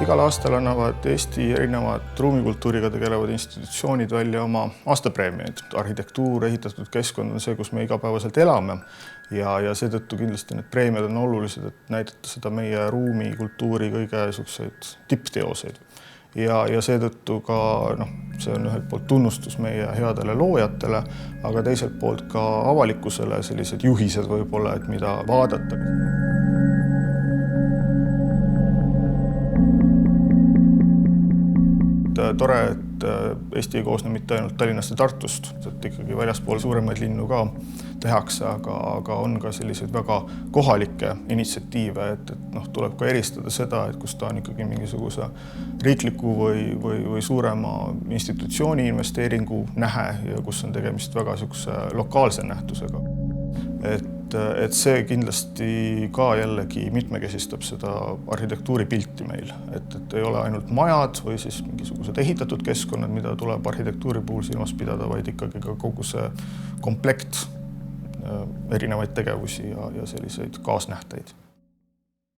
Igal aastal annavad Eesti erinevad ruumikultuuriga tegelevad institutsioonid välja oma aastapreemiaid. Arhitektuur, ehitatud keskkond on see, kus me igapäevaselt elame ja seetõttu kindlasti need preemiad on olulised, et näidata seda meie ruumikultuuri kõige tippteoseid. Ja seetõttu ka see on ühelt poolt tunnustus meie headele loojatele, aga teiselt poolt ka avalikkusele sellised juhised võib-olla, et mida vaadata. Tore, et Eesti ei koosne mitte ainult Tallinnast ja Tartust, et ikkagi väljaspool suuremaid linnu ka tehakse, aga on ka selliseid väga kohalikke initsiatiive, et tuleb ka eristada seda, et kus ta on ikkagi mingisuguse riikliku või suurema institutsiooni investeeringu nähe ja kus on tegemist väga lokaalse nähtusega. Et see kindlasti ka jällegi mitmekesistab seda arhitektuuripilti meil, et ei ole ainult majad või siis mingisugused ehitatud keskkonnad, mida tuleb arhitektuuri puhul silmas pidada, vaid ikkagi ka kogu see komplekt erinevaid tegevusi ja selliseid kaasnähteid.